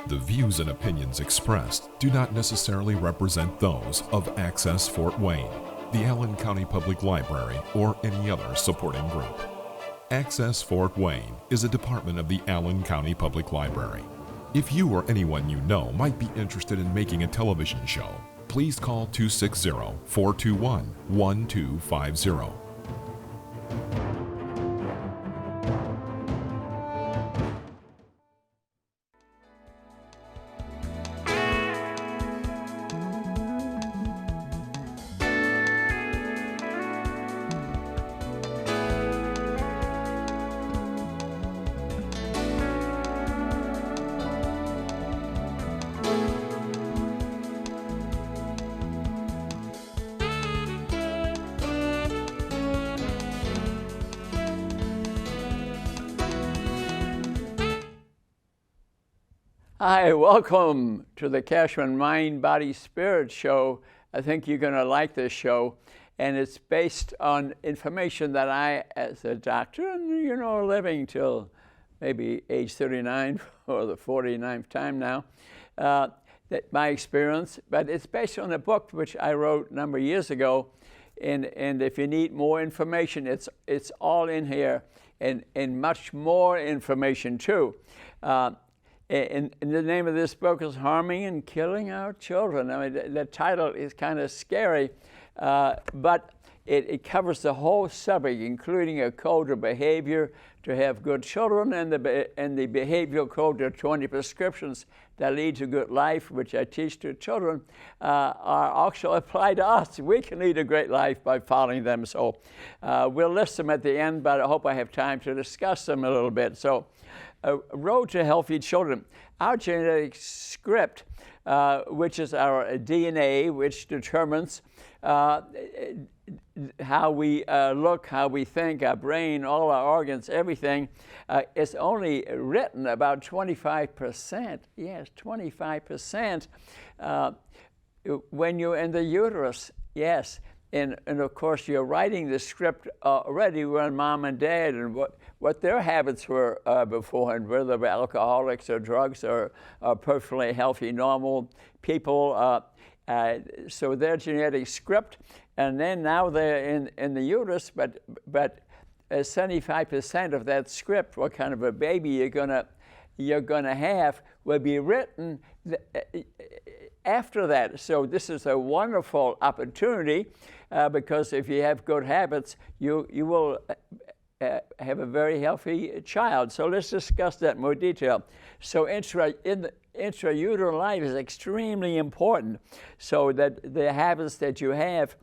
The views and opinions expressed do not necessarily represent those of Access Fort Wayne, the Allen County Public Library, or any other supporting group. Access Fort Wayne is a department of the Allen County Public Library. If you or anyone you know might be interested in making a television show, please call 260-421-1250. Hi, welcome to the Kachmann Mind, Body, Spirit show. I think you're going to like this show. And it's based on information that I, as a doctor, and living till maybe age 39 or the 49th time now, that my experience. But it's based on a book which I wrote a number of years ago. And if you need more information, it's all in here, and much more information too. And the name of this book is Harming and Killing Our Children. I mean, the title is kind of scary, but it covers the whole subject, including a code of behavior to have good children, and the behavioral code to 20 prescriptions that lead to good life, which I teach to children, are also applied to us. We can lead a great life by following them. So we'll list them at the end, but I hope I have time to discuss them a little bit. So, Road to Healthy Children. Our genetic script, which is our DNA, which determines how we look, how we think, our brain, all our organs, everything, is only written about 25%. Yes, 25% when you're in the uterus. Yes. And of course, you're writing the script already when mom and dad and what their habits were beforehand, whether they were alcoholics or drugs or perfectly healthy, normal people. So their genetic script, and then now they're in the uterus, but 75% of that script, what kind of a baby you're gonna have, will be written after that. So this is a wonderful opportunity because if you have good habits, you will have a very healthy child. So let's discuss that in more detail. So intrauterine life is extremely important, so that the habits that you have,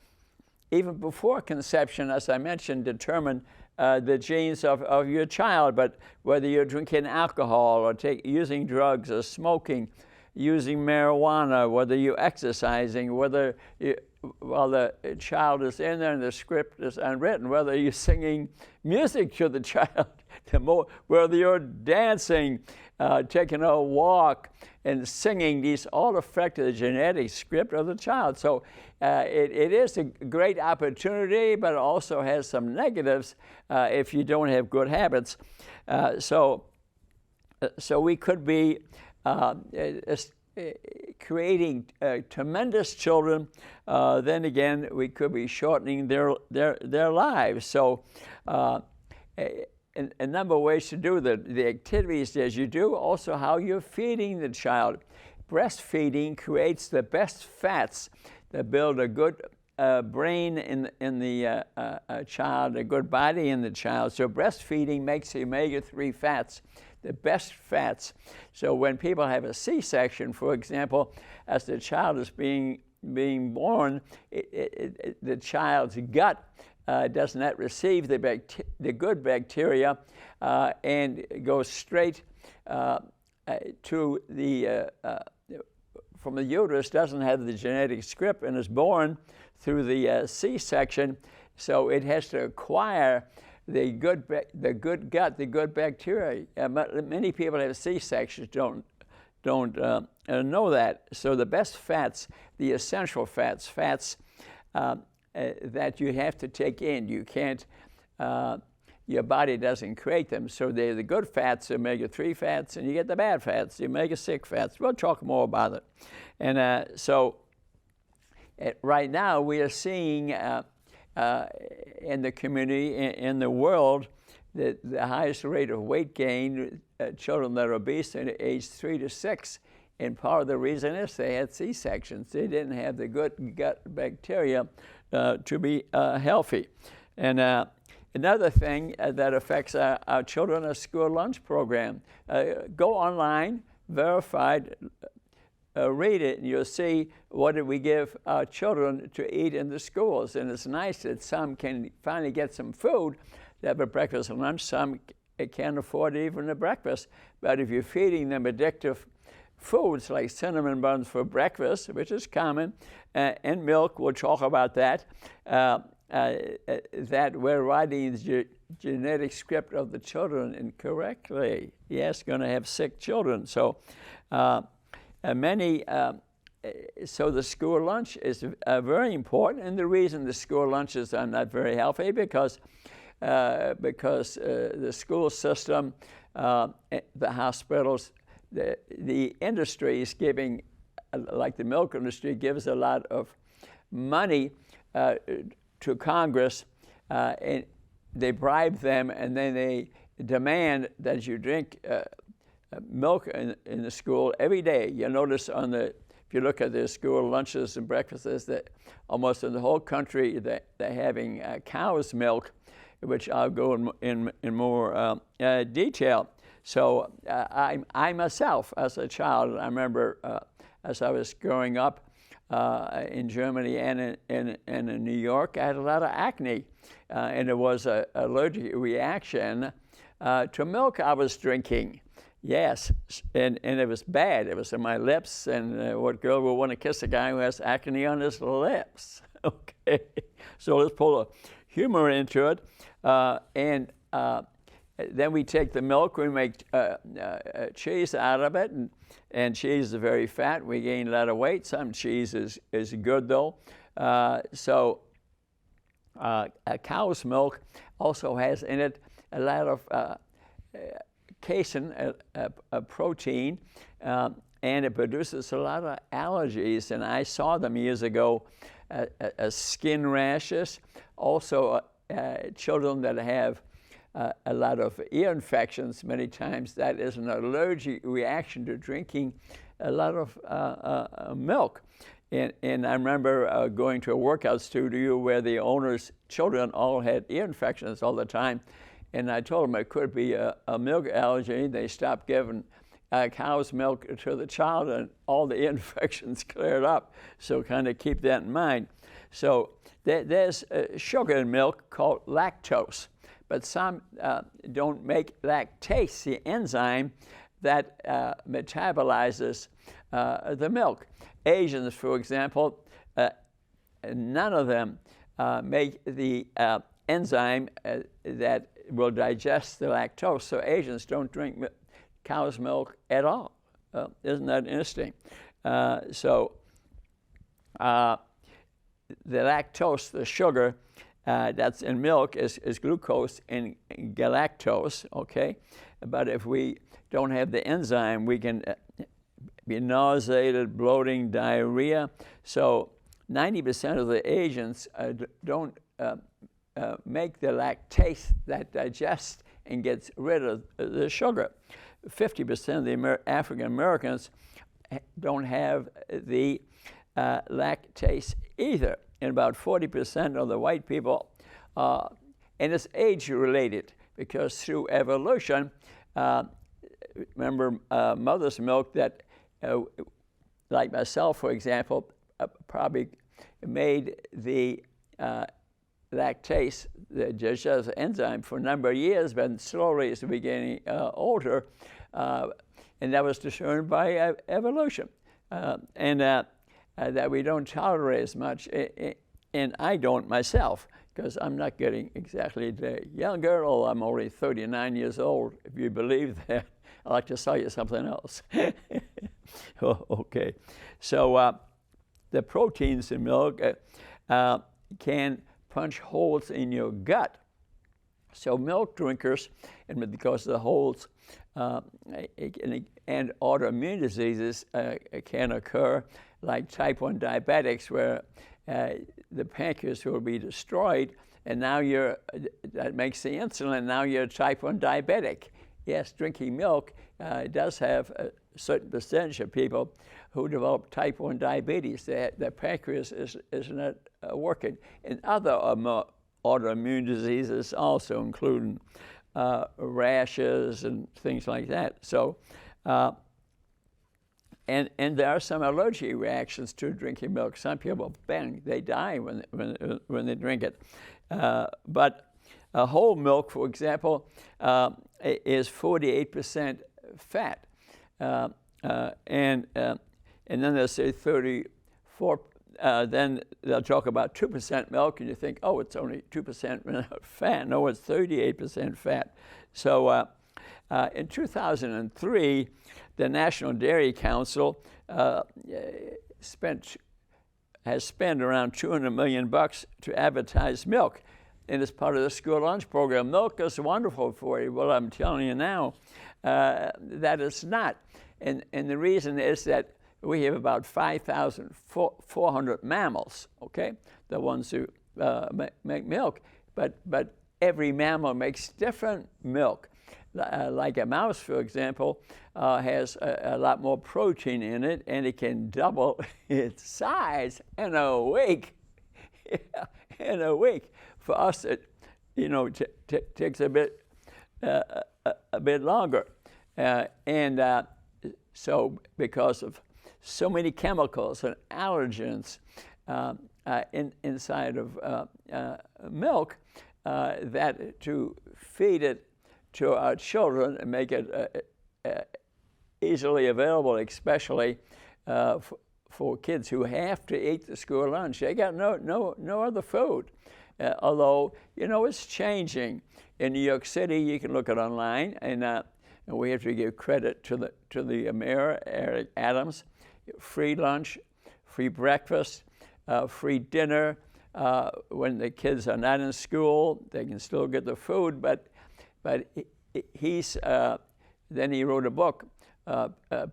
even before conception, as I mentioned, determine the genes of your child. But whether you're drinking alcohol or using drugs or smoking, using marijuana, whether you're exercising, whether while the child is in there and the script is unwritten, whether you're singing music to the child, whether you're dancing, taking a walk and singing, these all affect the genetic script of the child. So it is a great opportunity, but it also has some negatives if you don't have good habits. So we could be creating tremendous children. Then again, we could be shortening their lives. So a number of ways to do the activities as you do, also how you're feeding the child. Breastfeeding creates the best fats that build a good brain in the child, a good body in the child. So breastfeeding makes the omega-3 fats the best fats. So when people have a C-section, for example, as the child is being born, the child's gut does not receive the good bacteria and goes straight to from the uterus, doesn't have the genetic script, and is born through the C-section. So it has to acquire the good gut, the good bacteria. Many people have C-sections don't know that. So the best fats, the essential fats that you have to take in. You can't your body doesn't create them. So they're the good fats, omega-3 fats, and you get the bad fats, the omega-6 fats. We'll talk more about it. And right now we are seeing in the community, in the world, the highest rate of weight gain, children that are obese at age 3 to 6. And part of the reason is they had C-sections. They didn't have the good gut bacteria to be healthy. And another thing that affects our children is school lunch program. Go online, verified, read it, and you'll see what did we give our children to eat in the schools. And it's nice that some can finally get some food. They have a breakfast and lunch. Some can't afford even a breakfast. But if you're feeding them addictive foods like cinnamon buns for breakfast, which is common, and milk, we'll talk about that, that we're writing the genetic script of the children incorrectly. Yes, going to have sick children. So so the school lunch is very important. And the reason the school lunches are not very healthy because the school system, the hospitals, the industry is giving, like the milk industry, gives a lot of money to Congress, and they bribe them, and then they demand that you drink milk in the school every day. You'll notice if you look at the school lunches and breakfasts, that almost in the whole country they're having cow's milk, which I'll go in more detail. So I myself, as a child, I remember as I was growing up in Germany and in New York, I had a lot of acne, and it was an allergic reaction to milk I was drinking. Yes, and it was bad. It was in my lips, and what girl would want to kiss a guy who has acne on his lips? Okay, so let's pull a humor into it, and then we take the milk, we make cheese out of it, and cheese is very fat. We gain a lot of weight. Some cheese is good, though. So cow's milk also has in it a lot of casein, a protein, and it produces a lot of allergies. And I saw them years ago as skin rashes, also children that have a lot of ear infections. Many times that is an allergic reaction to drinking a lot of milk. And I remember going to a workout studio where the owner's children all had ear infections all the time. And I told them it could be a milk allergy. They stopped giving cow's milk to the child, and all the ear infections cleared up. So kind of keep that in mind. So there's sugar in milk called lactose. But some don't make lactase, the enzyme that metabolizes the milk. Asians, for example, none of them make the enzyme that will digest the lactose. So Asians don't drink cow's milk at all. Isn't that interesting? So the lactose, the sugar, that's in milk is glucose and galactose, okay? But if we don't have the enzyme, we can be nauseated, bloating, diarrhea. So 90% of the Asians don't make the lactase that digests and gets rid of the sugar. 50% of the African Americans don't have the lactase either. And about 40% of the white people, and it's age-related, because through evolution, remember mother's milk that, like myself, for example, probably made the lactase, the digestive enzyme, for a number of years, but slowly as we're getting older, and that was determined by evolution. That we don't tolerate as much, and I don't myself, because I'm not getting exactly younger, although I'm only 39 years old, if you believe that. I'd like to sell you something else. Okay, so the proteins in milk can punch holes in your gut. So milk drinkers, and because of the holes and autoimmune diseases can occur, like type 1 diabetics, where the pancreas will be destroyed, and now that makes the insulin, now you're a type 1 diabetic. Yes, drinking milk does have a certain percentage of people who develop type 1 diabetes. The pancreas is not working. And other autoimmune diseases also, including rashes and things like that. So, and there are some allergic reactions to drinking milk. Some people, bang, they die when they drink it. But whole milk, for example, is 48% fat, and then they'll say 34. Then they'll talk about 2% milk, and you think, oh, it's only 2% fat. No, it's 38% fat. So in 2003, the National Dairy Council has spent around $200 million to advertise milk. And as part of the school lunch program, milk is wonderful for you. Well, I'm telling you now that it's not. And the reason is that we have about 5,400 mammals, okay, the ones who make milk. But every mammal makes different milk. Like a mouse, for example, has a lot more protein in it, and it can double its size in a week. Yeah, in a week. For us, it takes a bit longer, so because of so many chemicals and allergens inside of milk, that to feed it to our children and make it easily available, especially for kids who have to eat the school lunch. They got no other food. Although, it's changing. In New York City, you can look it online, and we have to give credit to the mayor, Eric Adams. Free lunch, free breakfast, free dinner. When the kids are not in school, they can still get the food, but then he wrote a book,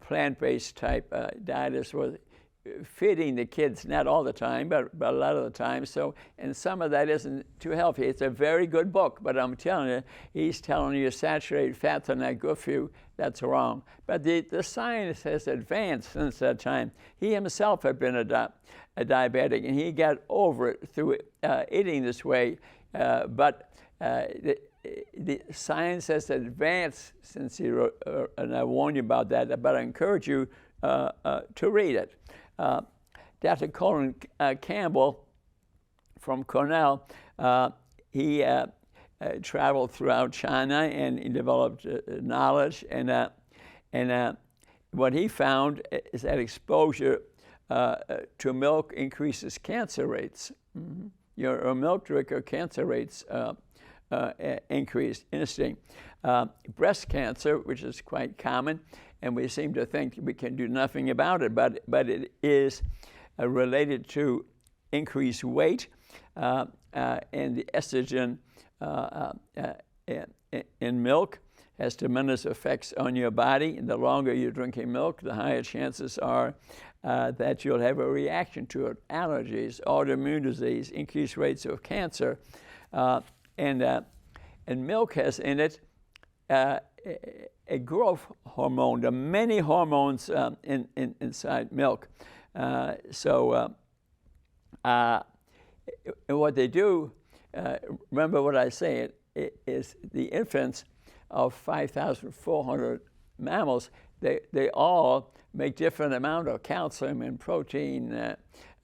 plant-based type diet is with feeding the kids, not all the time, but a lot of the time. So, and some of that isn't too healthy. It's a very good book, but I'm telling you, he's telling you saturated fats are not good for you. That's wrong. But the science has advanced since that time. He himself had been a diabetic, and he got over it through eating this way. But the science has advanced since he wrote, and I warn you about that, but I encourage you to read it. Dr. Colin Campbell from Cornell, he traveled throughout China, and he developed knowledge. And what he found is that exposure to milk increases cancer rates. Mm-hmm. You're a milk drinker, cancer rates increase. Interesting. Breast cancer, which is quite common, and we seem to think we can do nothing about it, but it is related to increased weight, and the estrogen in milk has tremendous effects on your body. And the longer you're drinking milk, the higher chances are that you'll have a reaction to it. Allergies, autoimmune disease, increased rates of cancer, and milk has in it a growth hormone. There are many hormones inside milk. So what they do, remember what I say, it is the infants of 5,400 mammals, they all make different amount of calcium and protein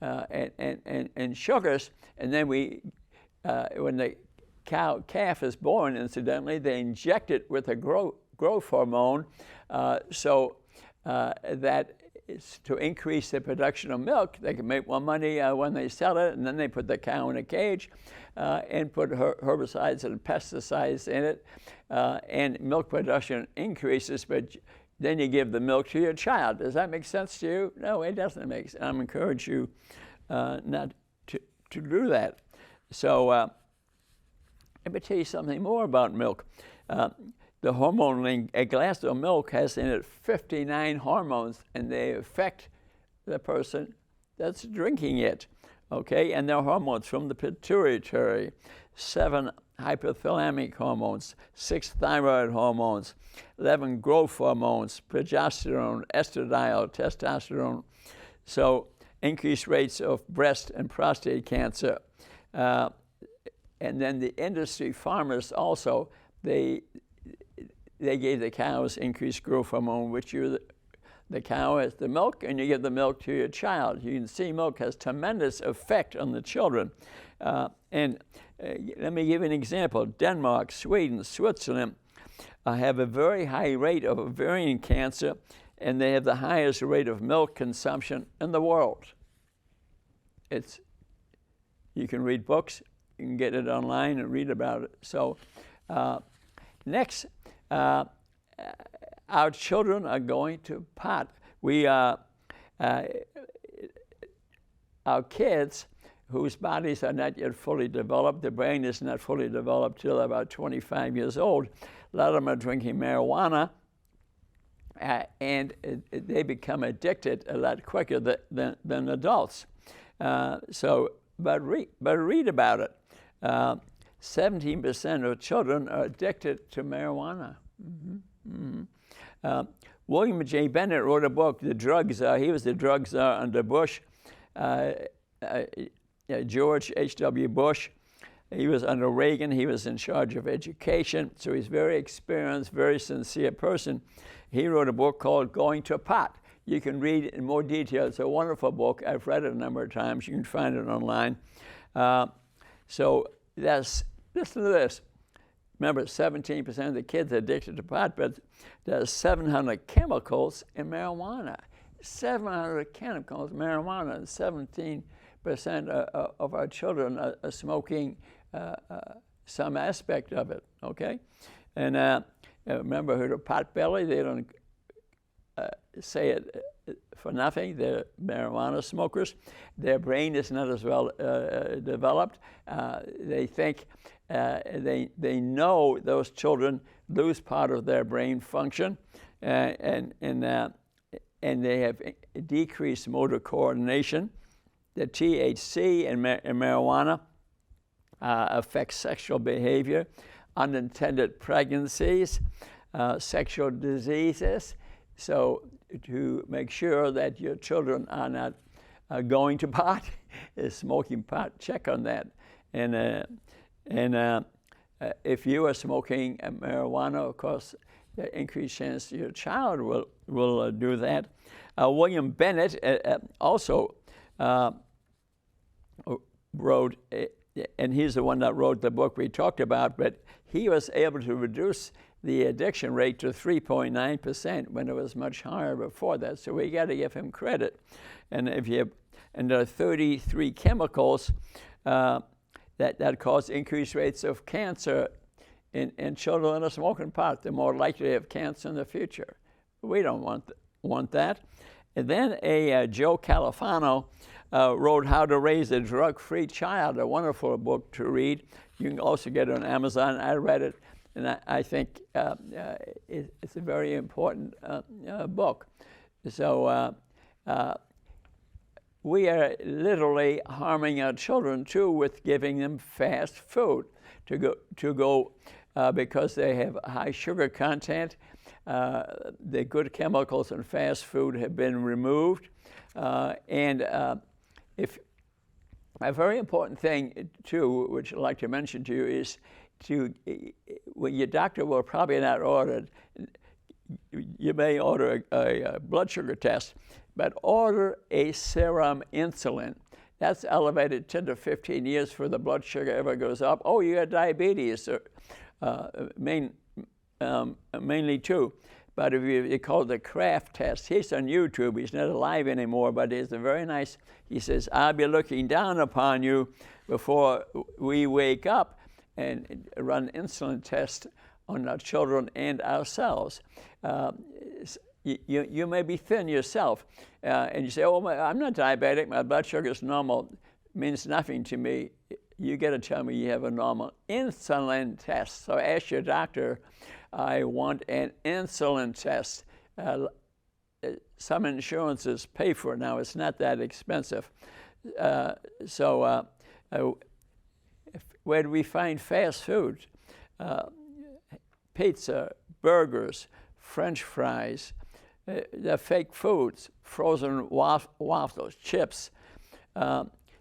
and sugars, and then when the calf is born, incidentally, they inject it with a growth hormone, so that is to increase the production of milk. They can make more money when they sell it, and then they put the cow in a cage and put herbicides and pesticides in it, and milk production increases, but then you give the milk to your child. Does that make sense to you? No, it doesn't make sense. I encourage you not to do that. So let me tell you something more about milk. The hormone, a glass of milk has in it 59 hormones, and they affect the person that's drinking it, okay? And they're hormones from the pituitary, 7 hypothalamic hormones, 6 thyroid hormones, 11 growth hormones, progesterone, estradiol, testosterone. So increased rates of breast and prostate cancer. And then the industry farmers also, they gave the cows increased growth hormone, which the cow has the milk, and you give the milk to your child. You can see milk has tremendous effect on the children. Let me give you an example. Denmark, Sweden, Switzerland have a very high rate of ovarian cancer, and they have the highest rate of milk consumption in the world. You can read books, you can get it online and read about it. So next, our children are going to pot. Our kids whose bodies are not yet fully developed, the brain is not fully developed till about 25 years old. A lot of them are drinking marijuana, and they become addicted a lot quicker than adults. But read about it. 17% of children are addicted to marijuana. William J. Bennett wrote a book, The Drug Czar. He was the drug czar under Bush. George H.W. Bush. He was under Reagan. He was in charge of education. So he's a very experienced, very sincere person. He wrote a book called Going to Pot. You can read it in more detail. It's a wonderful book. I've read it a number of times. You can find it online. So listen to this. Remember, 17% of the kids are addicted to pot, but there's 700 chemicals in marijuana. 700 chemicals in marijuana, and 17% of our children are smoking some aspect of it, okay? And remember, who the pot belly, they don't say it for nothing. They're marijuana smokers. Their brain is not as well developed. They think, they know those children lose part of their brain function, and they have decreased motor coordination. The THC in marijuana affects sexual behavior, unintended pregnancies, sexual diseases. So to make sure that your children are not going to pot, smoking pot, check on that. And if you are smoking marijuana, of course, the increased chance your child will do that. William Bennett also wrote, and he's the one that wrote the book we talked about, but he was able to reduce the addiction rate to 3.9% when it was much higher before that. So we got to give him credit. And there are 33 chemicals that cause increased rates of cancer in children that are smoking pot. They're more likely to have cancer in the future. We don't want that. And then Joe Califano wrote How to Raise a Drug-Free Child, a wonderful book to read. You can also get it on Amazon. I read it, and I think it's a very important book. So we are literally harming our children too with giving them fast food to go because they have high sugar content. The good chemicals in fast food have been removed, and if a very important thing too, which I'd like to mention to you, is when your doctor will probably not order it. You may order a blood sugar test, but order a serum insulin. That's elevated 10 to 15 years before the blood sugar ever goes up. Oh, you got diabetes, mainly too. But if you call it the Kraft test, he's on YouTube. He's not alive anymore, but he's a very nice. He says, "I'll be looking down upon you before we wake up," and run insulin tests on our children and ourselves. You may be thin yourself, and you say, "Oh, I'm not diabetic. My blood sugar is normal." It means nothing to me. you got to tell me you have a normal insulin test. So ask your doctor, I want an insulin test. Some insurances pay for it now. It's not that expensive. Where do we find fast food? Pizza, burgers, French fries, the fake foods, frozen waffles, chips,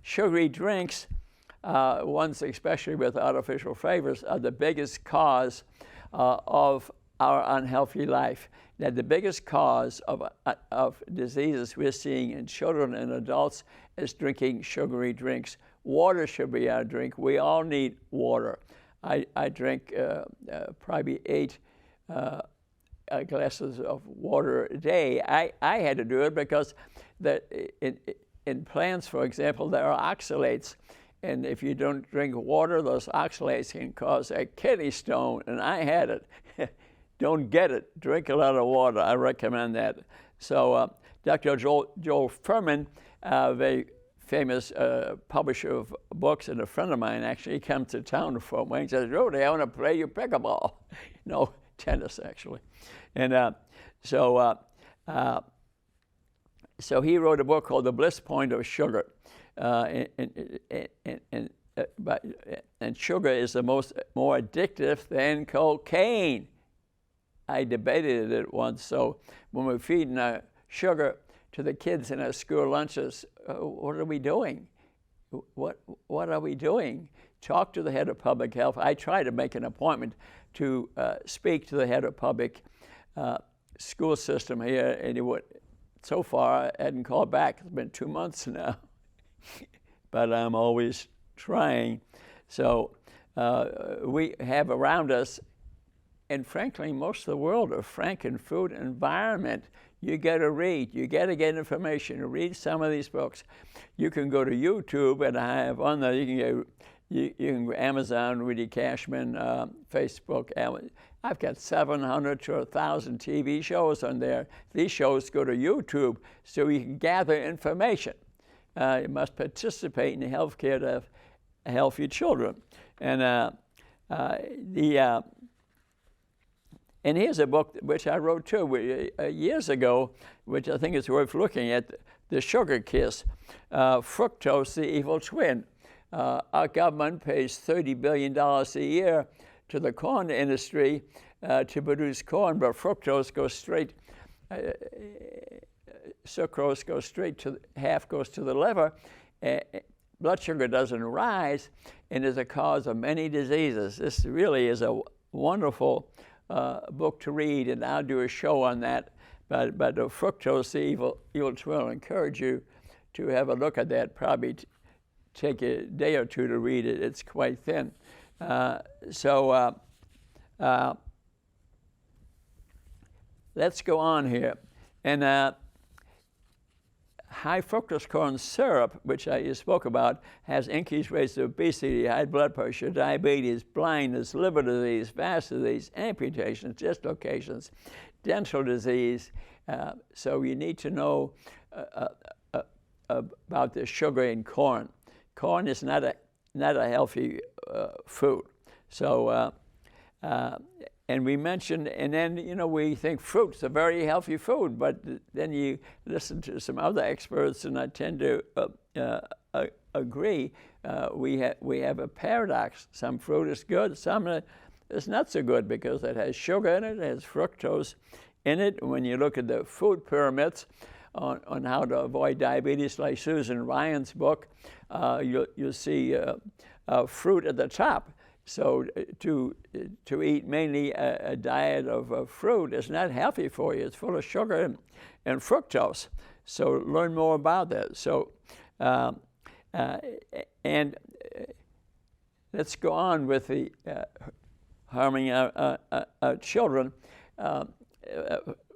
sugary drinks, ones especially with artificial flavors, are the biggest cause of our unhealthy life. Now, the biggest cause of diseases we're seeing in children and adults is drinking sugary drinks. Water should be our drink. We all need water. I drink probably 8 glasses of water a day. I had to do it because in plants, for example, there are oxalates. And if you don't drink water, those oxalates can cause a kidney stone. And I had it. Don't get it. Drink a lot of water. I recommend that. So Dr. Joel Fuhrman, very famous publisher of books, and a friend of mine actually comes to town for me and says, Rudy, I want to play you pickleball. No, tennis, actually. And so he wrote a book called The Bliss Point of Sugar. And sugar is more addictive than cocaine. I debated it once. So when we're feeding sugar to the kids in our school lunches, what are we doing? What are we doing? Talk to the head of public health. I try to make an appointment to speak to the head of public school system here, and so far I hadn't called back. It's been 2 months now, but I'm always trying. So we have around us, and frankly, most of the world, a franken-food environment. You got to read. You got to get information. Read some of these books. You can go to YouTube, and I have on there. You can go Amazon, Rudy Kachmann, Facebook. I've got 700 to 1,000 TV shows on there. These shows go to YouTube, so you can gather information. You must participate in healthcare to have healthy children. And here's a book which I wrote too years ago, which I think is worth looking at, The Sugar Kiss, Fructose, the Evil Twin. Our government pays $30 billion a year to the corn industry to produce corn, but sucrose goes straight to, half goes to the liver. Blood sugar doesn't rise and is a cause of many diseases. This really is a wonderful book to read, and I'll do a show on that. But Fructose, the Evil Twin, I'll encourage you to have a look at that. Probably take a day or two to read it. It's quite thin. Let's go on here. And high fructose corn syrup, which you spoke about, has increased rates of obesity, high blood pressure, diabetes, blindness, liver disease, vascular disease, amputations, dislocations, dental disease. So you need to know about the sugar in corn. Corn is not a healthy food. So, and we mentioned, and then, we think fruit's a very healthy food, but then you listen to some other experts, and I tend to agree. We have a paradox. Some fruit is good, some is not so good because it has sugar in it, it has fructose in it. When you look at the food pyramids on how to avoid diabetes, like Susan Ryan's book, you'll see fruit at the top. So to eat mainly a diet of fruit is not healthy for you. It's full of sugar and fructose. So learn more about that. So and let's go on with the harming our children.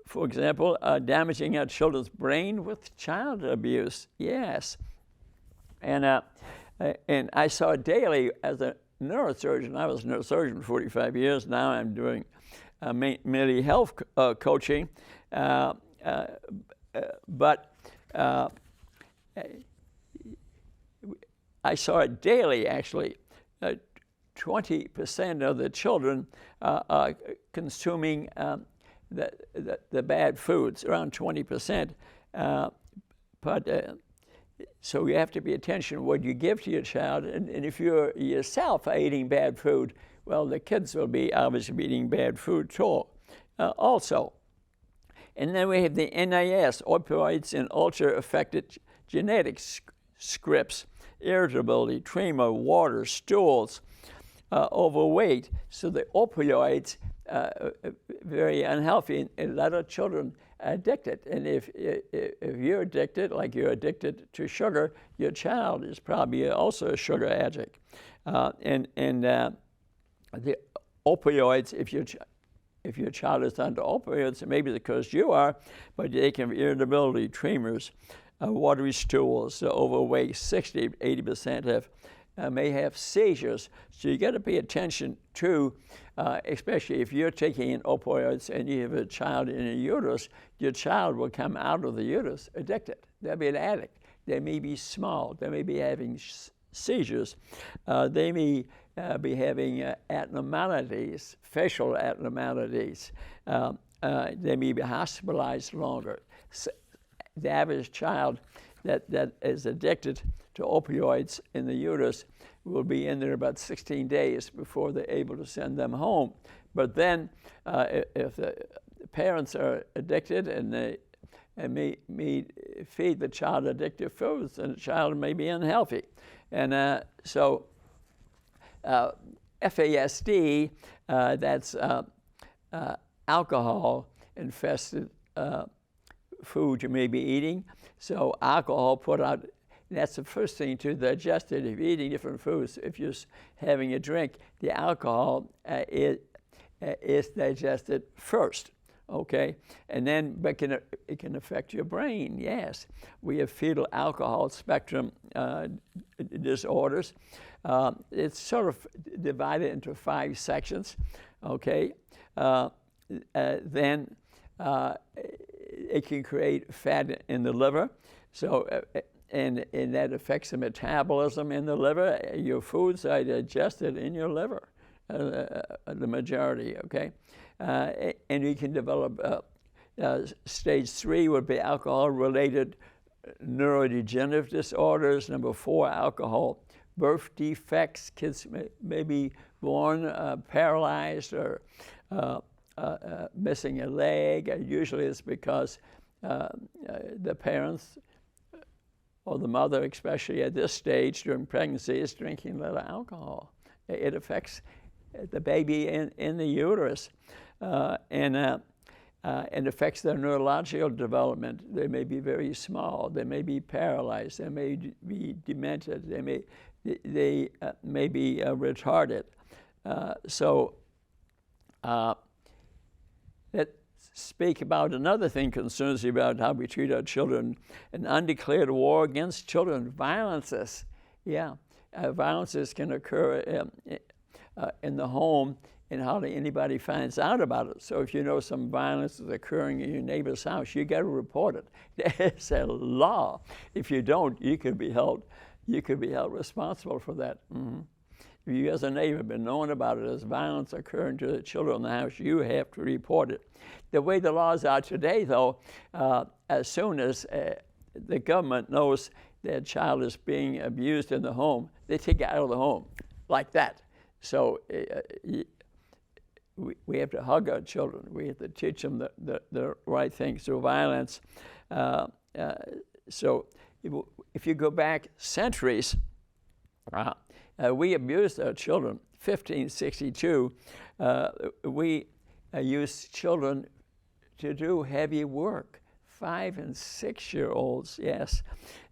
For example, damaging our children's brain with child abuse. Yes, and I saw it daily as a neurosurgeon. I was a neurosurgeon for 45 years. Now I'm doing mainly health coaching. But I saw it daily, actually. 20% of the children are consuming the bad foods, around 20%. So you have to pay attention to what you give to your child. And if you yourself are eating bad food, well, the kids will be obviously eating bad food too, also. And then we have the NAS, opioids and ultra-affected genetics scripts, irritability, tremor, water, stools, overweight. So the opioids, very unhealthy. And a lot of children are addicted. And if you're addicted, like you're addicted to sugar, your child is probably also a sugar addict. The opioids, if your child is under opioids, maybe because you are, but they can have irritability, tremors, watery stools, overweight. 60-80% may have seizures. So you got to pay attention to, especially if you're taking in opioids and you have a child in a uterus, your child will come out of the uterus addicted. They'll be an addict. They may be small. They may be having seizures. They may be having abnormalities, facial abnormalities. They may be hospitalized longer. So the average child that is addicted to opioids in the uterus will be in there about 16 days before they're able to send them home. But then if the parents are addicted and they may feed the child addictive foods, then the child may be unhealthy. And so FASD, that's alcohol-infested food you may be eating. So alcohol put out, that's the first thing to digest it. If you're eating different foods, if you're having a drink, the alcohol is digested first, okay? And then it can affect your brain, yes. We have fetal alcohol spectrum disorders. It's sort of divided into 5 sections, okay? Then it can create fat in the liver. So, and that affects the metabolism in the liver. Your foods are digested in your liver, the majority, okay? And you can develop, stage 3 would be alcohol-related neurodegenerative disorders. Number 4, alcohol birth defects. Kids may be born paralyzed or missing a leg. Usually it's because the parents or the mother, especially at this stage during pregnancy, is drinking a lot of alcohol. It affects the baby in the uterus and affects their neurological development. They may be very small. They may be paralyzed. They may be demented. They may be retarded. Let's speak about another thing concerns you about how we treat our children. An undeclared war against children. Violences. Yeah. Violences can occur in the home and hardly anybody finds out about it. So if you know some violence is occurring in your neighbor's house, you got to report it. There's a law. If you don't, you could be held responsible for that. Mm-hmm. If you as a neighbor have been knowing about it as violence occurring to the children in the house, you have to report it. The way the laws are today, though, as soon as the government knows that a child is being abused in the home, they take it out of the home, like that. So we have to hug our children. We have to teach them the right things through violence. So if you go back centuries, we abused our children. 1562, we used children to do heavy work, 5- and 6-year-olds, yes.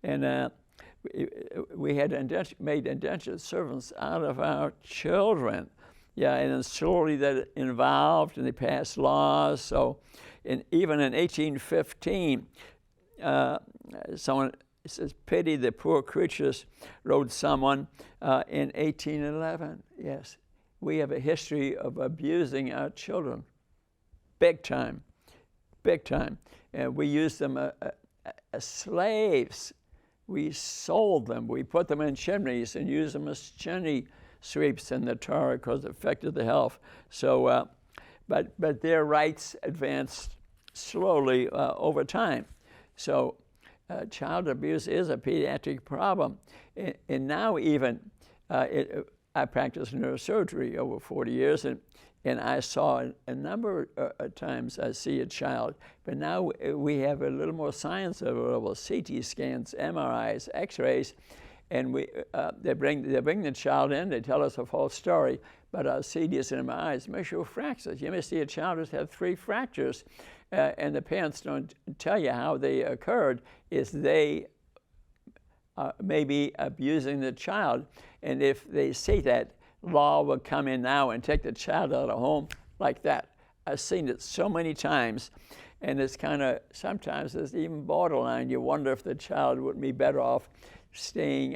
And we had made indentured servants out of our children. Yeah, and then slowly that evolved, and they passed laws. So even in 1815, someone says, "Pity the poor creatures," wrote someone in 1811. Yes, we have a history of abusing our children, big time, big time. And we use them as slaves. we sold them. We put them in chimneys and used them as chimney sweeps in the Torah because it affected the health. So, but their rights advanced slowly over time. So child abuse is a pediatric problem. And now even, I practiced neurosurgery over 40 years, and I saw a number of times I see a child, but now we have a little more science available, CT scans, MRIs, X-rays, and they bring the child in, they tell us a whole story, but our CTs and MRIs measure fractures. You may see a child who's had 3 fractures, and the parents don't tell you how they occurred, is they may be abusing the child, and if they see that, law will come in now and take the child out of home like that. I've seen it so many times, and it's kind of, sometimes it's even borderline. You wonder if the child would be better off staying,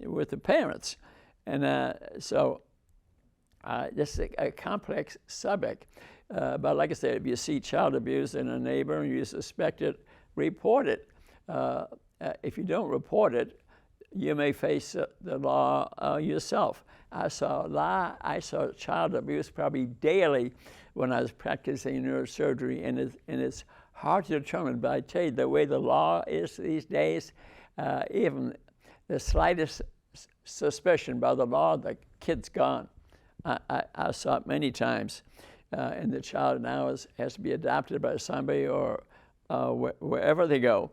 with the parents. And so this is a complex subject. But like I said, if you see child abuse in a neighbor and you suspect it, report it. If you don't report it, you may face the law yourself. I saw child abuse probably daily when I was practicing neurosurgery, and it's hard to determine. But I tell you, the way the law is these days, even the slightest suspicion by the law, the kid's gone. I saw it many times, and the child now has to be adopted by somebody or wherever they go.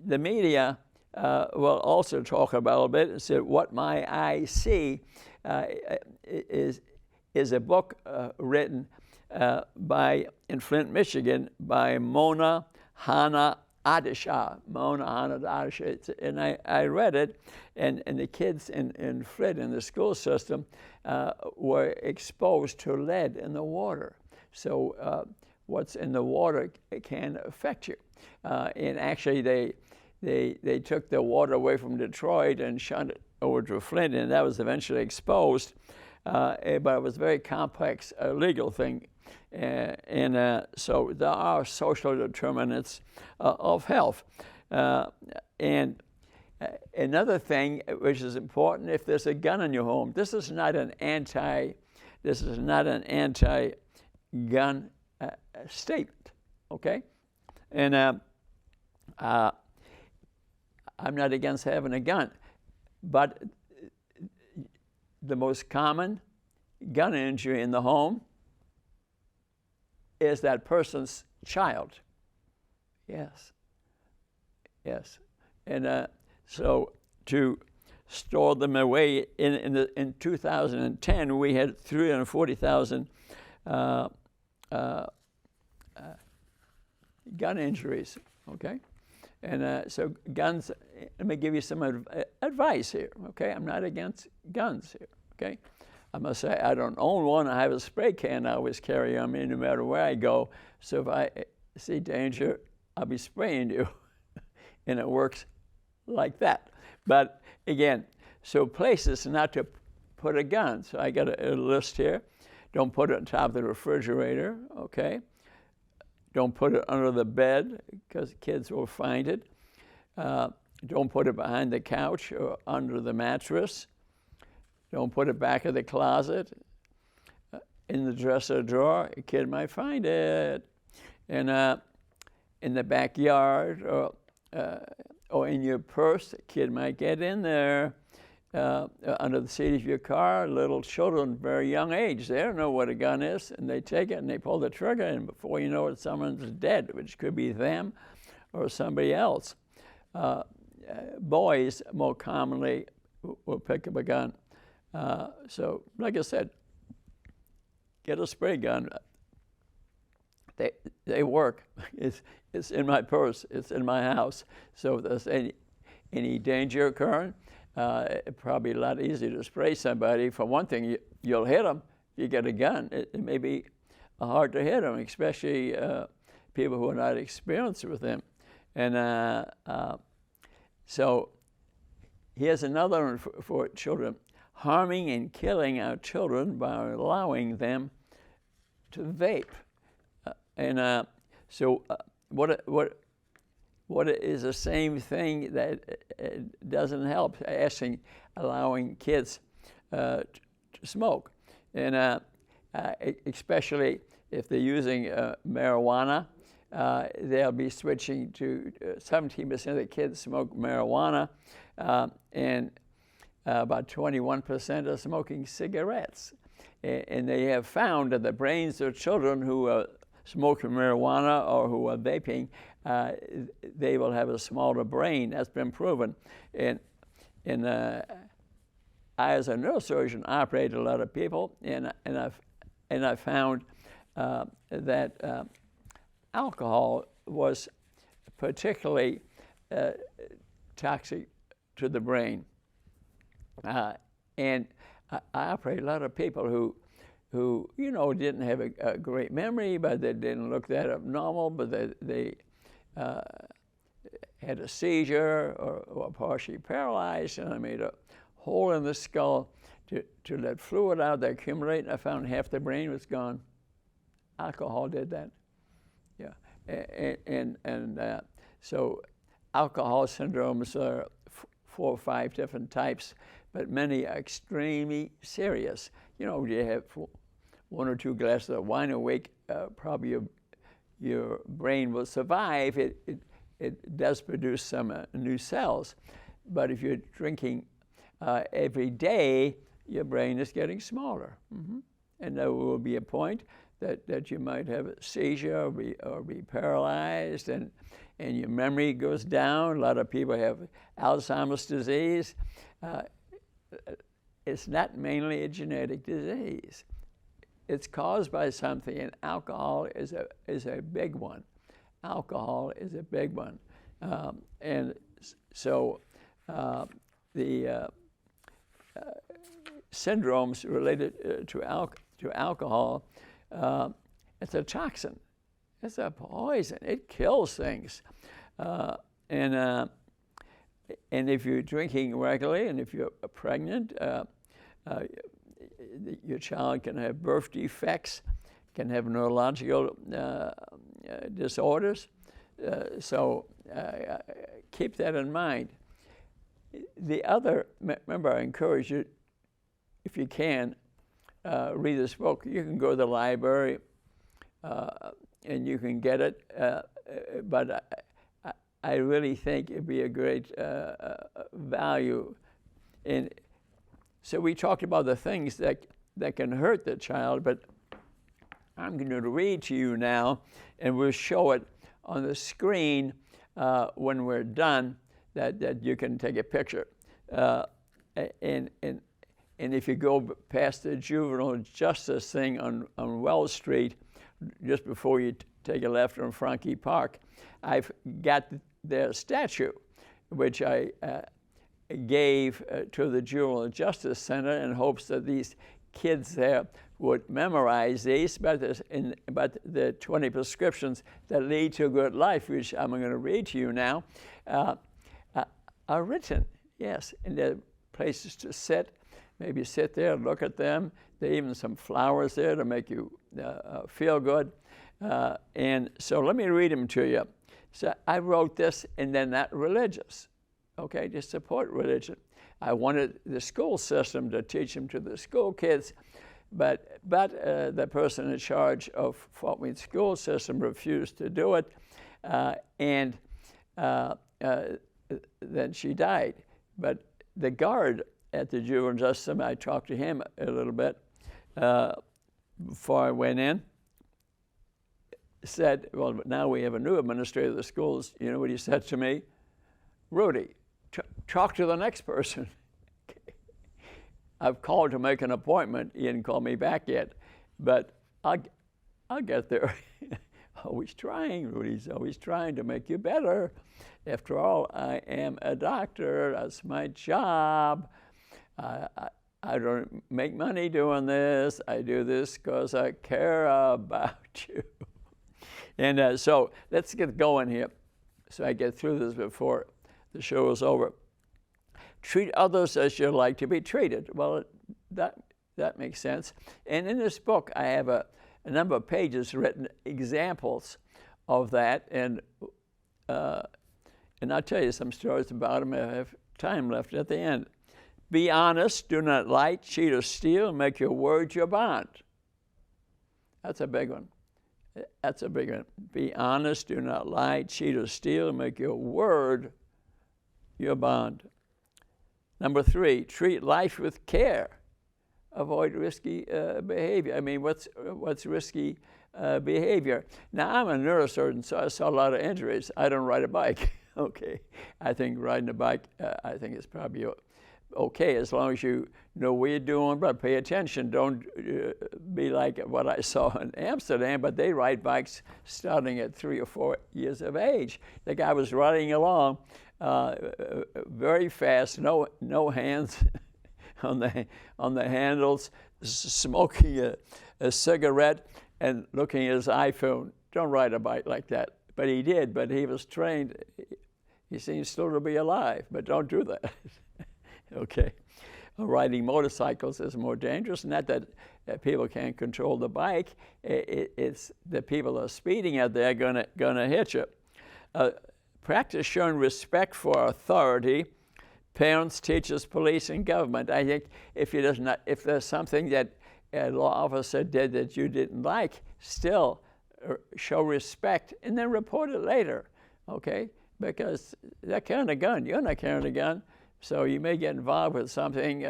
The media will also talk about a little bit and say, What My Eyes See is a book written in Flint, Michigan by Mona Hana Adisha. And I read it, and the kids in Flint, in the school system, were exposed to lead in the water. So what's in the water can affect you. And actually, they took the water away from Detroit and shot it over to Flint, and that was eventually exposed. But it was a very complex legal thing. So there are social determinants of health. And another thing which is important, if there's a gun in your home, this is not an anti-gun statement, okay? And I'm not against having a gun, but the most common gun injury in the home is that person's child. Yes. And so to store them away, in 2010, we had 340,000 gun injuries, okay? And so guns, let me give you some advice here, okay? I'm not against guns here, okay? I must say I don't own one. I have a spray can I always carry on me no matter where I go. So if I see danger, I'll be spraying you. And it works like that. But again, so places not to put a gun. So I got a list here. Don't put it on top of the refrigerator, okay? Don't put it under the bed because kids will find it. Don't put it behind the couch or under the mattress. Don't put it back of the closet, in the dresser drawer. A kid might find it. And in the backyard or in your purse, a kid might get in there. Under the seat of your car, little children, very young age, they don't know what a gun is, and they take it and they pull the trigger, and before you know it, someone's dead, which could be them or somebody else. Boys more commonly will pick up a gun. So, like I said, get a spray gun. They work. It's in my purse. It's in my house. So if there's any danger occurring, it's probably a lot easier to spray somebody. For one thing, you'll hit them. You get a gun. It may be hard to hit them, especially people who are not experienced with them. And so here's another one for children. harming and killing our children by allowing them to vape. What is the same thing that doesn't help? Allowing kids to smoke, and especially if they're using marijuana, they'll be switching to 17% of the kids smoke marijuana, and about 21% are smoking cigarettes. And they have found that the brains of children who are smoking marijuana or who are vaping, they will have a smaller brain. That's been proven. And I, as a neurosurgeon, operate a lot of people, and I found that alcohol was particularly toxic to the brain. And I operate a lot of people who didn't have a great memory, but they didn't look that abnormal, but they had a seizure or partially paralyzed, and I made a hole in the skull to let fluid out, that accumulate, and I found half the brain was gone. Alcohol did that. Yeah, so alcohol syndromes are 4 or 5 different types, but many are extremely serious. You have 1 or 2 glasses of wine a week, probably your brain will survive. It does produce some new cells, but if you're drinking every day, your brain is getting smaller. Mm-hmm. And there will be a point that you might have a seizure or be paralyzed, and your memory goes down. A lot of people have Alzheimer's disease. It's not mainly a genetic disease. It's caused by something, and alcohol is a big one. Alcohol is a big one. And so the syndromes related to alcohol, it's a toxin. It's a poison. It kills things. And if you're drinking regularly, and if you're pregnant, your child can have birth defects, can have neurological disorders. So keep that in mind. Remember, I encourage you, if you can, read this book. You can go to the library and you can get it, but I really think it'd be a great value. And so we talked about the things that can hurt the child, but I'm going to read to you now, and we'll show it on the screen when we're done, that you can take a picture. And if you go past the juvenile justice thing on Wells Street, just before you take a left on Frankie Park, I've got their statue, which I gave to the Juvenile Justice Center in hopes that these kids there would memorize these, but the 20 prescriptions that lead to a good life, which I'm going to read to you now, are written, yes, and there are places to sit. Maybe sit there, look at them. There are even some flowers there to make you feel good. And so let me read them to you. So I wrote this, and they're not religious, okay, to support religion. I wanted the school system to teach them to the school kids, but the person in charge of Fort Wayne school system refused to do it, and then she died. But the guard at the Juvenile Justice Center, I talked to him a little bit before I went in, said, well, now we have a new administrator of the schools. You know what he said to me? Rudy, talk to the next person. I've called to make an appointment. He didn't call me back yet, but I'll get there. Always trying, Rudy's always trying to make you better. After all, I am a doctor. That's my job. I don't make money doing this. I do this because I care about you. And so let's get going here so I get through this before the show is over. treat others as you like to be treated. Well, that makes sense. And in this book, I have a number of pages written examples of that, and I'll tell you some stories about them. I have time left at the end. Be honest, do not lie, cheat, or steal, make your word your bond. That's a big one. That's a big one. Be honest, do not lie, cheat, or steal, make your word your bond. Number 3, treat life with care. Avoid risky behavior. I mean, what's risky behavior? Now, I'm a neurosurgeon, so I saw a lot of injuries. I don't ride a bike. Okay, I think riding a bike, I think it's probably okay as long as you know what you're doing, but pay attention. Don't be like what I saw in Amsterdam, but they ride bikes starting at 3 or 4 years of age. The guy was riding along very fast, no hands on the handles, smoking a cigarette and looking at his iPhone. Don't ride a bike like that. But he did, but he was trained. He seems still to be alive, but don't do that. Okay. Riding motorcycles is more dangerous. Not that people can't control the bike. It's the people are speeding out there gonna hit you. Practice showing respect for authority, parents, teachers, police, and government. I think if there's something that a law officer did that you didn't like, still show respect and then report it later, okay? Because they're carrying a gun. You're not carrying a gun, so you may get involved with something,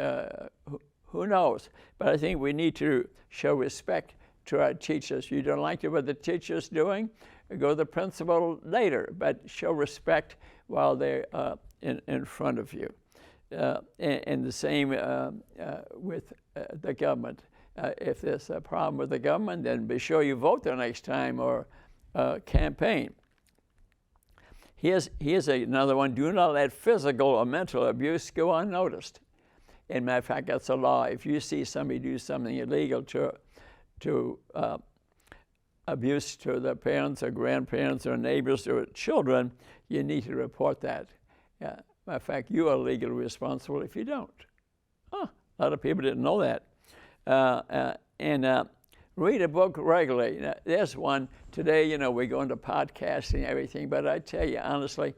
who knows? But I think we need to show respect to our teachers. You don't like what the teacher's doing, go to the principal later, but show respect while they're in front of you. And the same with the government. If there's a problem with the government, then be sure you vote the next time or campaign. Here's another one. Do not let physical or mental abuse go unnoticed. In matter of fact, that's a law. If you see somebody do something illegal to abuse to their parents or grandparents or neighbors or children, you need to report that. Matter of fact, you are legally responsible if you don't. A lot of people didn't know that. Read a book regularly. Now, there's one today. We go into podcasting and everything, but I tell you honestly,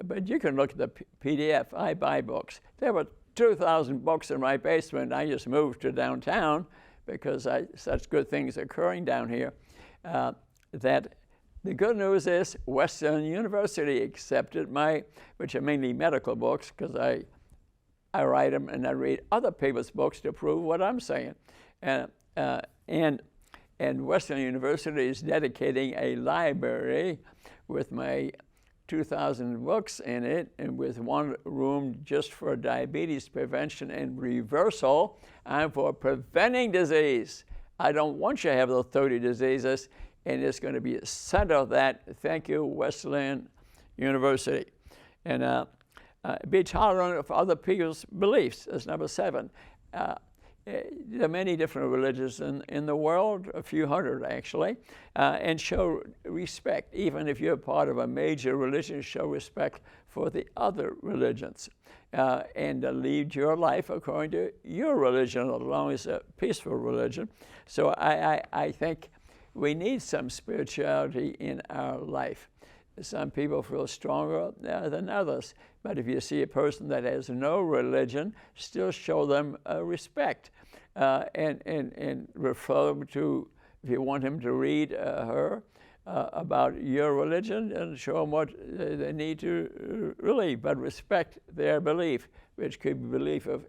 but you can look at the PDF. I buy books. There were 2,000 books in my basement. I just moved to downtown because such good things occurring down here. That the good news is Western University accepted which are mainly medical books, because I write them and I read other people's books to prove what I'm saying. And Western University is dedicating a library with my 2,000 books in it, and with one room just for diabetes prevention and reversal. I'm for preventing disease. I don't want you to have those 30 diseases, and it's going to be a center of that. Thank you, Wesleyan University. And be tolerant of other people's beliefs. That's number 7. There are many different religions in the world, a few hundred actually, and show respect. Even if you're part of a major religion, show respect for the other religions, and lead your life according to your religion, as long as it's a peaceful religion. So I think we need some spirituality in our life. Some people feel stronger than others, but if you see a person that has no religion, still show them respect, and refer them to, if you want him to read her about your religion, and show them what they need to believe, but respect their belief, which could be belief of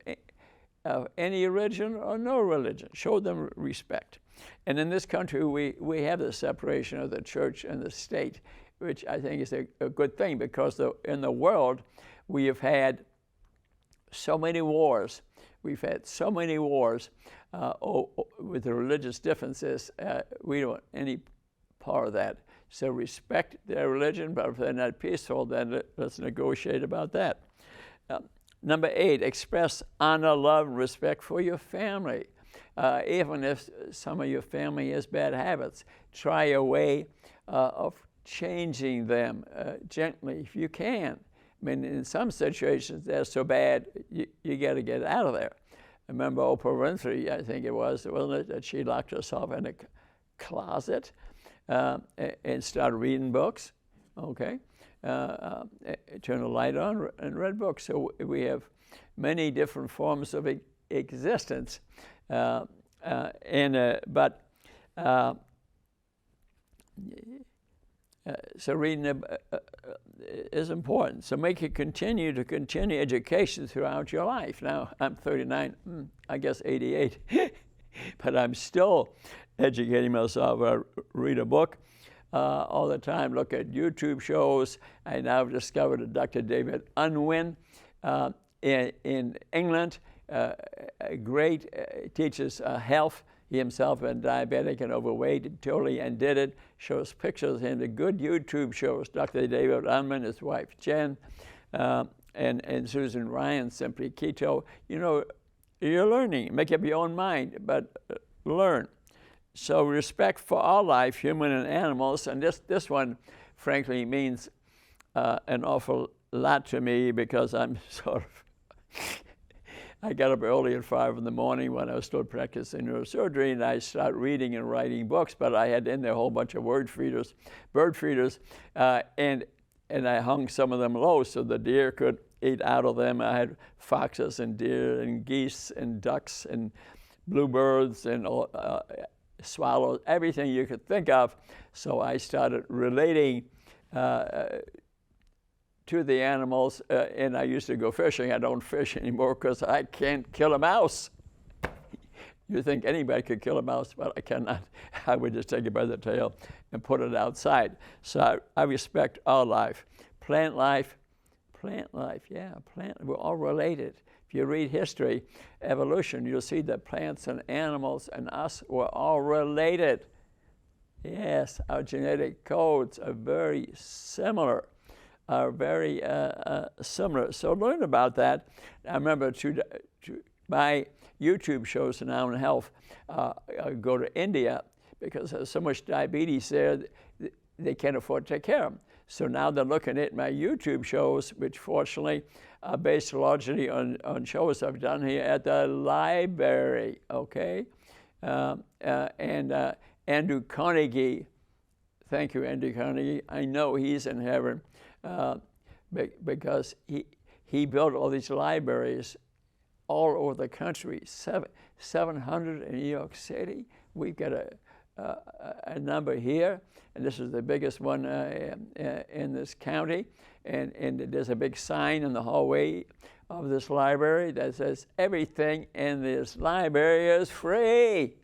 any religion or no religion. Show them respect. And in this country, we have the separation of the church and the state, which I think is a good thing, because in the world we have had so many wars. We've had so many wars with the religious differences. We don't want any part of that. So respect their religion, but if they're not peaceful, then let's negotiate about that. Number 8, express honor, love, and respect for your family. Even if some of your family has bad habits, try a way of changing them gently if you can. I mean, in some situations, they're so bad, you got to get out of there. I remember Oprah Winfrey, I think it was, wasn't it, that she locked herself in a closet and started reading books, okay? Turned the light on and read books. So we have many different forms of existence. So reading is important. So make it continue education throughout your life. Now, I'm 39, I guess 88, but I'm still educating myself. I read a book all the time, look at YouTube shows. I now discovered that Dr. David Unwin in England, great, teaches health. He himself been diabetic and overweight, totally undid it. Shows pictures in the good YouTube shows. Dr. David Unwin, his wife Jen, and Susan Ryan, Simply Keto. You know, you're learning. Make up your own mind, but learn. So respect for all life, human and animals. And this one, frankly, means an awful lot to me because I'm sort of I got up early at 5 in the morning when I was still practicing neurosurgery, and I started reading and writing books, but I had in there a whole bunch of bird feeders, and I hung some of them low so the deer could eat out of them. I had foxes and deer and geese and ducks and bluebirds and swallows, everything you could think of. So I started relating to the animals, and I used to go fishing. I don't fish anymore because I can't kill a mouse. You think anybody could kill a mouse, but I cannot. I would just take it by the tail and put it outside. So I respect all life. Plant life, yeah, we're all related. If you read history, evolution, you'll see that plants and animals and us were all related. Yes, our genetic codes are very similar. So learn about that. I remember my YouTube shows now in health, I go to India because there's so much diabetes there, they can't afford to take care of them. So now they're looking at my YouTube shows, which fortunately are based largely on shows I've done here at the library, okay? And Andrew Carnegie, thank you, Andrew Carnegie. I know he's in heaven. Because he built all these libraries all over the country, 700 in New York City. We've got a number here, and this is the biggest one in this county. And there's a big sign in the hallway of this library that says, everything in this library is free.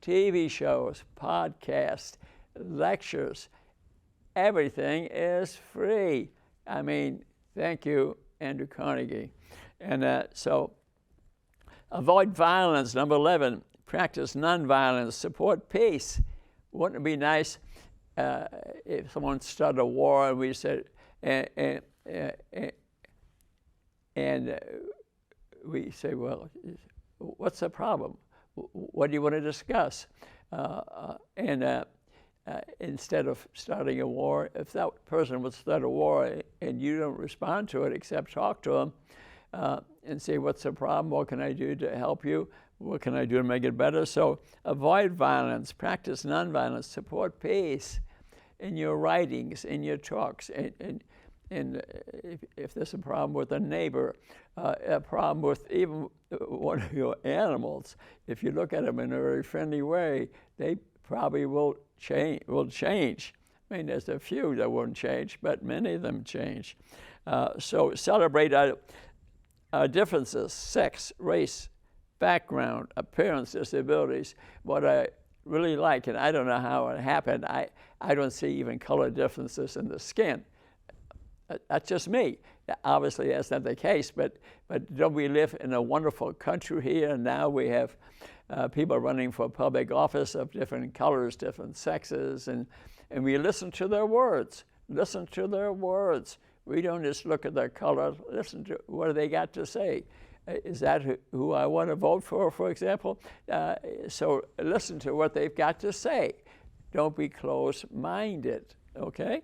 TV shows, podcasts, lectures, everything is free. I mean, thank you, Andrew Carnegie. And so avoid violence. Number 11, practice nonviolence, support peace. Wouldn't it be nice if someone started a war and we said, and we say, well, what's the problem? What do you want to discuss? Instead of starting a war, if that person would start a war and you don't respond to it except talk to them and say, what's the problem? What can I do to help you? What can I do to make it better? So avoid violence, practice nonviolence, support peace in your writings, in your talks, and if there's a problem with a neighbor, a problem with even one of your animals, if you look at them in a very friendly way, they probably will change. I mean, there's a few that won't change, but many of them change. So celebrate our differences, sex, race, background, appearance, disabilities. What I really like, and I don't know how it happened, I don't see even color differences in the skin. That's just me. Obviously, that's not the case, but don't we live in a wonderful country here? And now we have people running for public office of different colors, different sexes, and we listen to their words. Listen to their words. We don't just look at their color. Listen to what do they got to say. Is that who I want to vote for example? So listen to what they've got to say. Don't be close-minded, okay?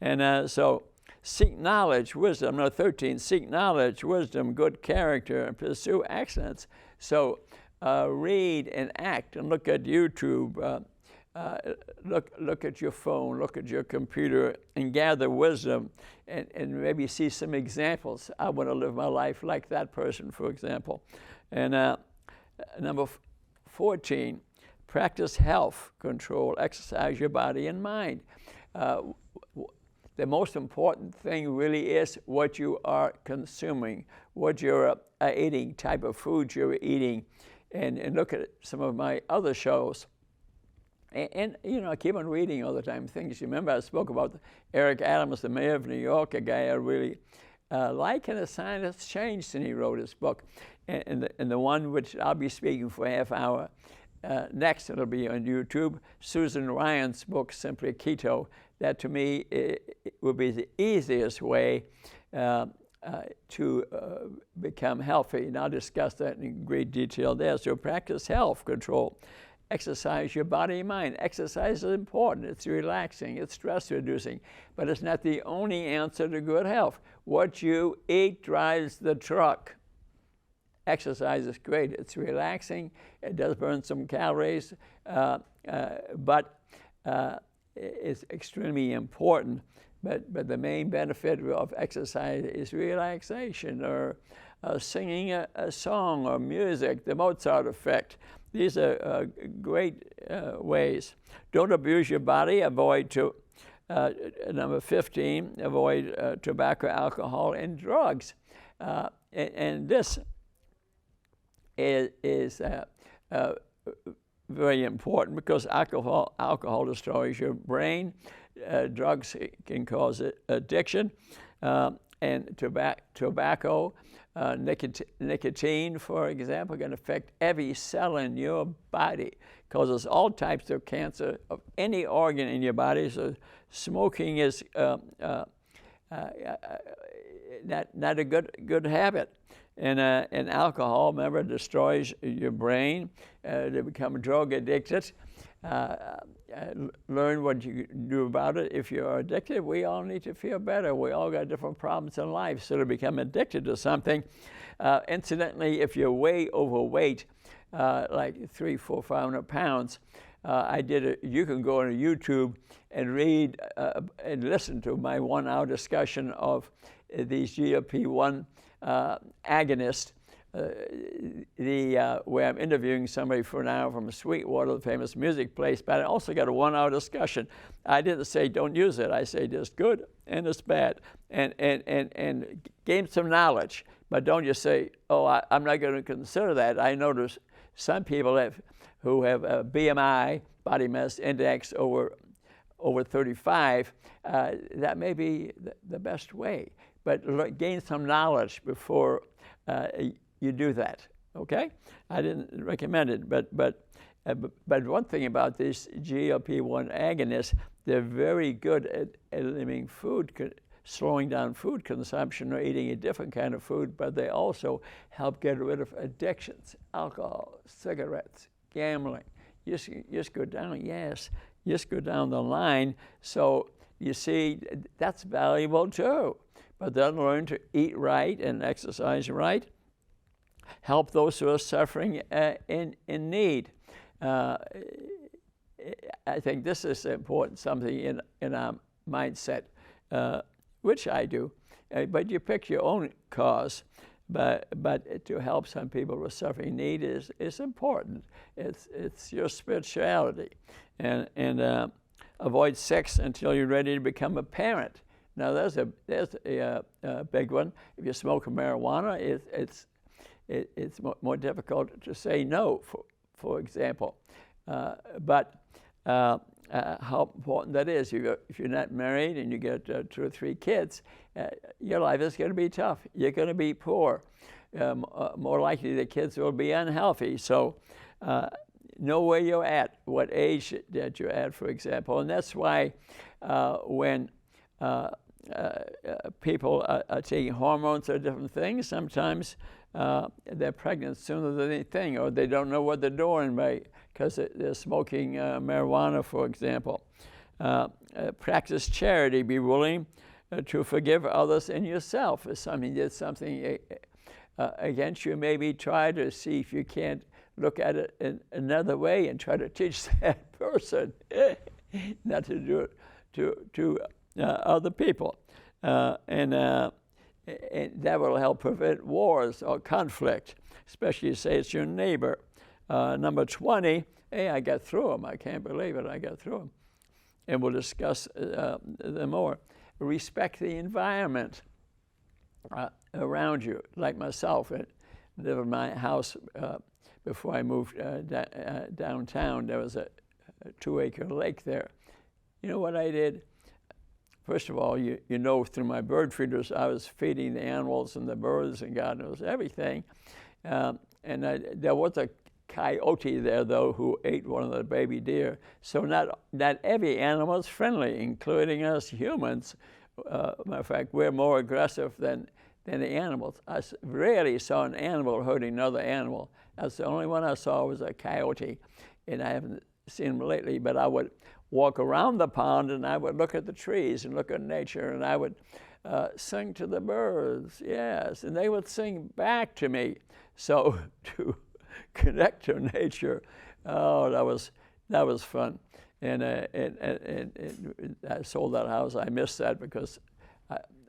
And so seek knowledge, wisdom. Number 13, seek knowledge, wisdom, good character, and pursue excellence. So read and act and look at YouTube. Look at your phone, look at your computer, and gather wisdom, and maybe see some examples. I want to live my life like that person, for example. And number 14, practice health control, exercise your body and mind. The most important thing really is what you are consuming, what you're eating, type of food you're eating, and look at some of my other shows. And you know, I keep on reading all the time things. You remember I spoke about Eric Adams, the mayor of New York, a guy I really like, and a sign that's changed since he wrote his book. And the one which I'll be speaking for a half hour next, it'll be on YouTube, Susan Ryan's book, Simply Keto. That to me it will be the easiest way to become healthy. And I'll discuss that in great detail there. So practice health control. Exercise your body and mind. Exercise is important. It's relaxing. It's stress reducing. But it's not the only answer to good health. What you eat drives the truck. Exercise is great. It's relaxing. It does burn some calories, but it's extremely important. But the main benefit of exercise is relaxation, or singing a song or music, the Mozart effect. These are great ways. Don't abuse your body. Avoid number 15, avoid tobacco, alcohol, and drugs. And this is very important, because alcohol destroys your brain. Drugs can cause addiction, and tobacco, nicotine, for example, can affect every cell in your body, causes all types of cancer of any organ in your body. So smoking is not a good habit. And alcohol, remember, destroys your brain. They become drug addicted. Learn what you can do about it. If you're addicted, we all need to feel better. We all got different problems in life. So to become addicted to something, incidentally, if you're way overweight, like 300, 400, 500 pounds, you can go on YouTube and read and listen to my 1-hour discussion of these GLP-1 agonists, where I'm interviewing somebody for an hour from Sweetwater, the famous music place, but I also got a 1-hour discussion. I didn't say don't use it. I say it's good and it's bad, and gain some knowledge. But don't just say, oh, I'm not going to consider that. I notice some people who have a BMI, body mass index, over 35. That may be the best way. But gain some knowledge before you do that. Okay? I didn't recommend it, but one thing about these GLP-1 agonists, they're very good at eliminating food, slowing down food consumption, or eating a different kind of food. But they also help get rid of addictions: alcohol, cigarettes, gambling. Just go down. Yes, just go down the line. So you see, that's valuable too. But then learn to eat right and exercise right. Help those who are suffering in need. I think this is important, something in our mindset, which I do. But you pick your own cause. But to help some people who are suffering in need is important. It's your spirituality. And avoid sex until you're ready to become a parent. Now there's a big one. If you smoke marijuana, it's more difficult to say no, for example. But how important that is. If you're not married and you get 2 or 3 kids, your life is going to be tough. You're going to be poor. More likely the kids will be unhealthy. So know where you're at, what age that you're at, for example. And that's why when people are taking hormones or different things, sometimes they're pregnant sooner than they think, or they don't know what they're doing because they're smoking marijuana, for example. Practice charity. Be willing to forgive others and yourself. If somebody did something against you, maybe try to see if you can't look at it in another way and try to teach that person not to do it to other people. And that will help prevent wars or conflict, especially say it's your neighbor. Number 20, hey, I got through them. I can't believe it, I got through them. And we'll discuss them more. Respect the environment around you. Like myself, I live in my house. Before I moved downtown, there was a 2-acre lake there. You know what I did? First of all, you know through my bird feeders, I was feeding the animals and the birds and God knows everything. There was a coyote there, though, who ate one of the baby deer. So not every animal is friendly, including us humans. Matter of fact, we're more aggressive than the animals. I rarely saw an animal hurting another animal. That's the only one I saw was a coyote, and I haven't seen him lately, but I would walk around the pond and I would look at the trees and look at nature, and I would sing to the birds, yes, and they would sing back to me. So to connect to nature, oh, that was fun. And I sold that house. I missed that because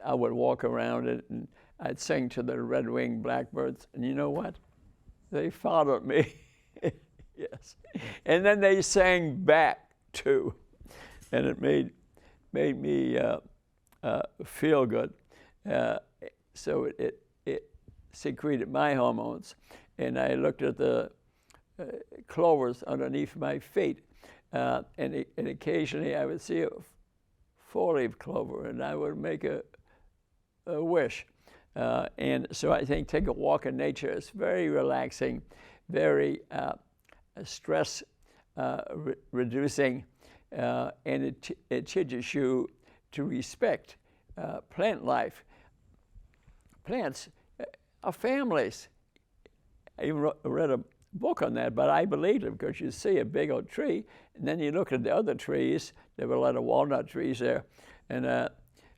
I would walk around it and I'd sing to the red-winged blackbirds, and you know what? They followed me, yes. And then they sang back too, and it made me feel good. So it secreted my hormones, and I looked at the clovers underneath my feet, and occasionally I would see a 4-leaf clover, and I would make a wish. And so I think take a walk in nature is very relaxing, very stress reducing, and it teaches you to respect plant life. Plants are families. I even read a book on that, but I believed it because you see a big old tree, and then you look at the other trees. There were a lot of walnut trees there, and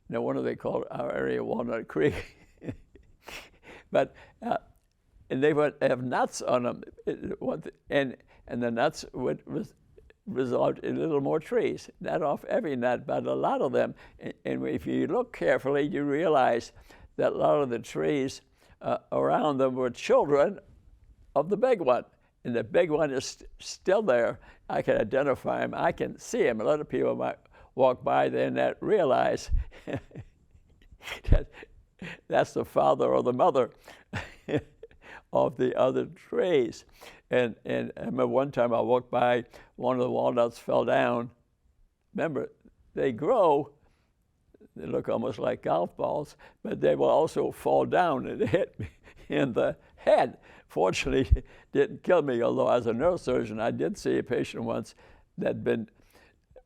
no wonder they called our area Walnut Creek. But and they would have nuts on them, and the nuts would result in little more trees. Not off every nut, but a lot of them. And if you look carefully, you realize that a lot of the trees around them were children of the big one. And the big one is still there. I can identify him. I can see him. A lot of people might walk by there and not realize that that's the father or the mother of the other trees. And I remember one time I walked by, one of the walnuts fell down. Remember, they grow, they look almost like golf balls, but they will also fall down and hit me in the head. Fortunately, it didn't kill me, although as a neurosurgeon, I did see a patient once that had been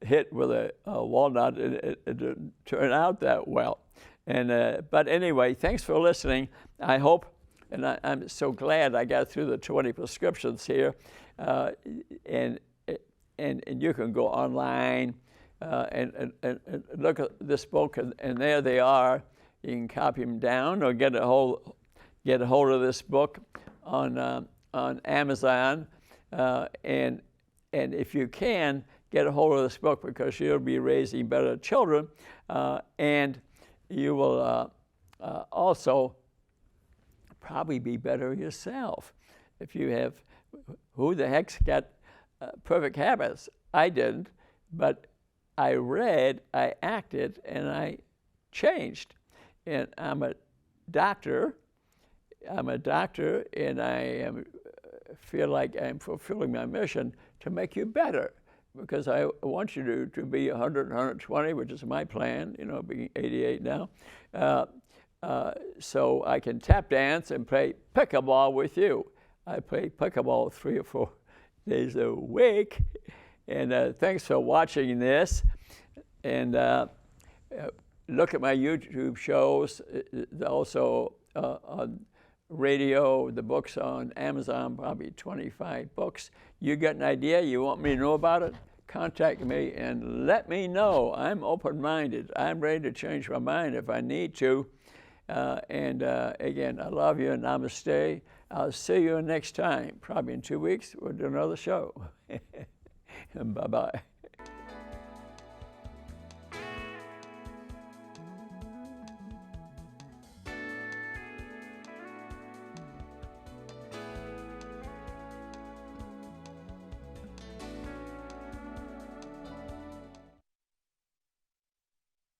hit with a walnut, and it didn't turn out that well. But anyway, thanks for listening. I hope, and I'm so glad I got through the 20 prescriptions here, and you can go online and look at this book, and there they are. You can copy them down or get a hold of this book on Amazon, and if you can, get a hold of this book, because you'll be raising better children, and you will also probably be better yourself. If you have, who the heck's got perfect habits? I didn't, but I read, I acted, and I changed. And I'm a doctor, and I feel like I'm fulfilling my mission to make you better, because I want you to be 100, 120, which is my plan, being 88 now. So I can tap dance and play pickleball with you. I play pickleball 3 or 4 days a week. And thanks for watching this. And look at my YouTube shows, also on radio, the books on Amazon, probably 25 books. You got an idea, you want me to know about it? contact me and let me know. I'm open-minded. I'm ready to change my mind if I need to. Again, I love you and namaste. I'll see you next time. Probably in 2 weeks, we'll do another show. Bye-bye.